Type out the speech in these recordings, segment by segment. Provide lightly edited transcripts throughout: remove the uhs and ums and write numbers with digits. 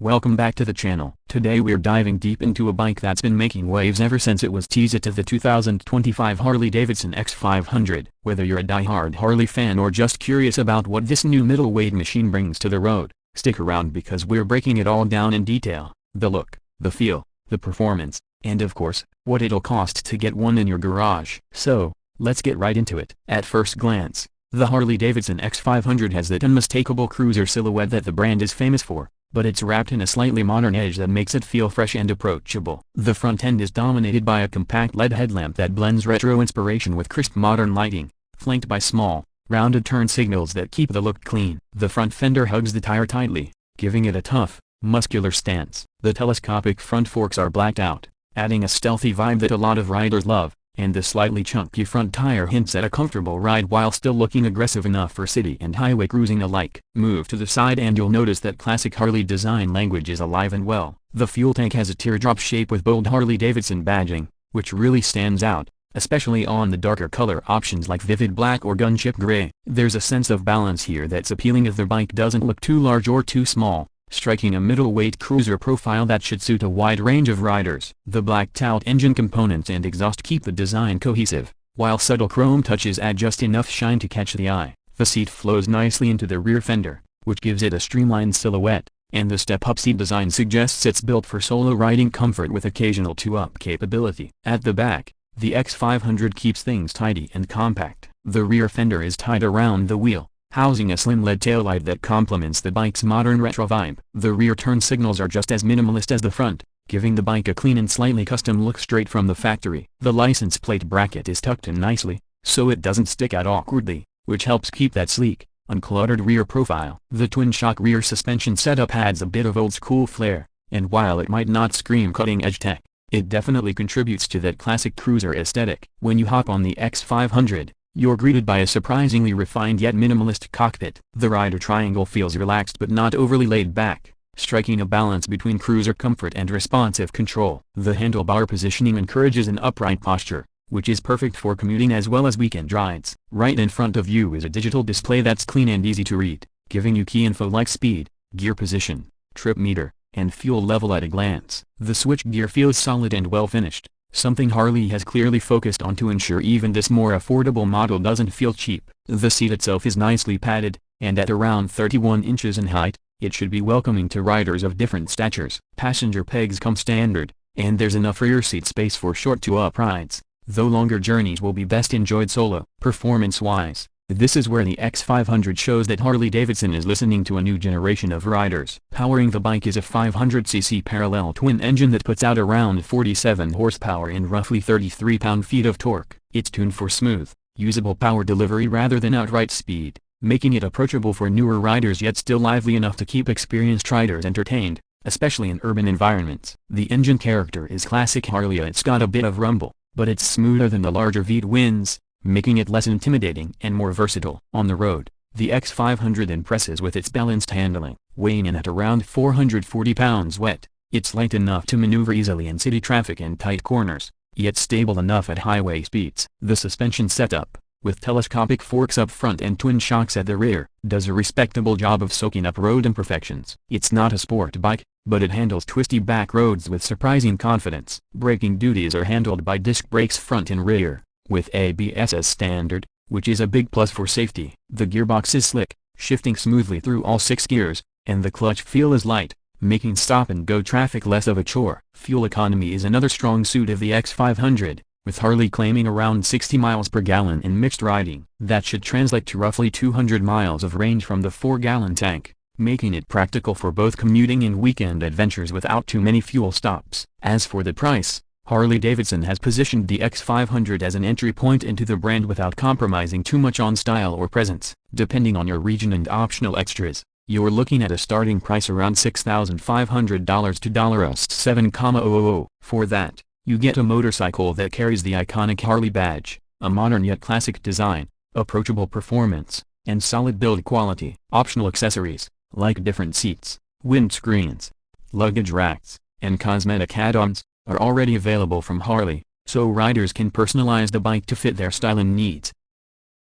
welcome back to the channel. Today we're diving deep into a bike that's been making waves ever since it was teased at the 2025 Harley-Davidson X500. Whether you're a die-hard Harley fan or just curious about what this new middleweight machine brings to the road, stick around because we're breaking it all down in detail. The look, the feel, the performance, and of course, what it'll cost to get one in your garage. So, let's get right into it. At first glance, the Harley-Davidson X500 has that unmistakable cruiser silhouette that the brand is famous for, but it's wrapped in a slightly modern edge that makes it feel fresh and approachable. The front end is dominated by a compact LED headlamp that blends retro inspiration with crisp modern lighting, flanked by small, rounded turn signals that keep the look clean. The front fender hugs the tire tightly, giving it a tough, muscular stance. The telescopic front forks are blacked out, adding a stealthy vibe that a lot of riders love, and the slightly chunky front tire hints at a comfortable ride while still looking aggressive enough for city and highway cruising alike. Move to the side and you'll notice that classic Harley design language is alive and well. The fuel tank has a teardrop shape with bold Harley-Davidson badging, which really stands out, especially on the darker color options like vivid black or gunchip gray. There's a sense of balance here that's appealing as the bike doesn't look too large or too small, striking a middleweight cruiser profile that should suit a wide range of riders. The blacked-out engine components and exhaust keep the design cohesive, while subtle chrome touches add just enough shine to catch the eye. The seat flows nicely into the rear fender, which gives it a streamlined silhouette, and the step-up seat design suggests it's built for solo riding comfort with occasional two-up capability. At the back, the X500 keeps things tidy and compact. The rear fender is tied around the wheel, housing a slim LED taillight that complements the bike's modern retro vibe. The rear turn signals are just as minimalist as the front, giving the bike a clean and slightly custom look straight from the factory. The license plate bracket is tucked in nicely, so it doesn't stick out awkwardly, which helps keep that sleek, uncluttered rear profile. The twin-shock rear suspension setup adds a bit of old-school flair, and while it might not scream cutting-edge tech, it definitely contributes to that classic cruiser aesthetic. When you hop on the X500, you're greeted by a surprisingly refined yet minimalist cockpit. The rider triangle feels relaxed but not overly laid back, striking a balance between cruiser comfort and responsive control. The handlebar positioning encourages an upright posture, which is perfect for commuting as well as weekend rides. Right in front of you is a digital display that's clean and easy to read, giving you key info like speed, gear position, trip meter, and fuel level at a glance. The switchgear feels solid and well finished, something Harley has clearly focused on to ensure even this more affordable model doesn't feel cheap. The seat itself is nicely padded, and at around 31 inches in height, it should be welcoming to riders of different statures. Passenger pegs come standard, and there's enough rear seat space for short to up rides, though longer journeys will be best enjoyed solo. Performance-wise, this is where the X500 shows that Harley-Davidson is listening to a new generation of riders. Powering the bike is a 500cc parallel twin engine that puts out around 47 horsepower and roughly 33 pound-feet of torque. It's tuned for smooth, usable power delivery rather than outright speed, making it approachable for newer riders yet still lively enough to keep experienced riders entertained, especially in urban environments. The engine character is classic Harley. It's got a bit of rumble, but it's smoother than the larger V-twins, making it less intimidating and more versatile. On the road, the X500 impresses with its balanced handling. Weighing in at around 440 pounds wet, it's light enough to maneuver easily in city traffic and tight corners, yet stable enough at highway speeds. The suspension setup, with telescopic forks up front and twin shocks at the rear, does a respectable job of soaking up road imperfections. It's not a sport bike, but it handles twisty back roads with surprising confidence. Braking duties are handled by disc brakes front and rear, with ABS as standard, which is a big plus for safety. The gearbox is slick, shifting smoothly through all 6 gears, and the clutch feel is light, making stop-and-go traffic less of a chore. Fuel economy is another strong suit of the X500, with Harley claiming around 60 miles per gallon in mixed riding. That should translate to roughly 200 miles of range from the 4-gallon tank, making it practical for both commuting and weekend adventures without too many fuel stops. As for the price, Harley-Davidson has positioned the X500 as an entry point into the brand without compromising too much on style or presence. Depending on your region and optional extras, you're looking at a starting price around $6,500 to $7,000. For that, you get a motorcycle that carries the iconic Harley badge, a modern yet classic design, approachable performance, and solid build quality. Optional accessories, like different seats, windscreens, luggage racks, and cosmetic add-ons, are already available from Harley, so riders can personalize the bike to fit their style and needs.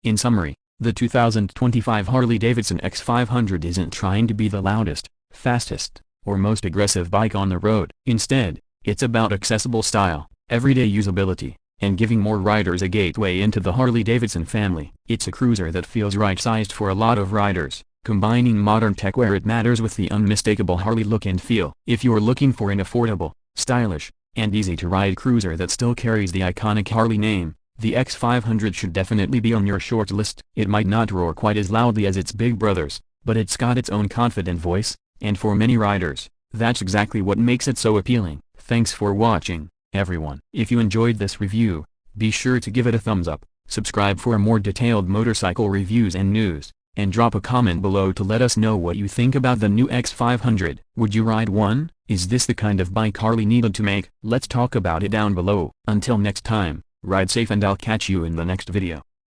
In summary, the 2025 Harley-Davidson X500 isn't trying to be the loudest, fastest, or most aggressive bike on the road. Instead, it's about accessible style, everyday usability, and giving more riders a gateway into the Harley-Davidson family. It's a cruiser that feels right-sized for a lot of riders, combining modern tech where it matters with the unmistakable Harley look and feel. If you're looking for an affordable, stylish, and easy-to-ride cruiser that still carries the iconic Harley name, the X500 should definitely be on your short list. It might not roar quite as loudly as its big brothers, but it's got its own confident voice, and for many riders, that's exactly what makes it so appealing. Thanks for watching, everyone. If you enjoyed this review, be sure to give it a thumbs up, subscribe for more detailed motorcycle reviews and news, and drop a comment below to let us know what you think about the new X500. Would you ride one? Is this the kind of bike Harley needed to make? Let's talk about it down below. Until next time, ride safe and I'll catch you in the next video.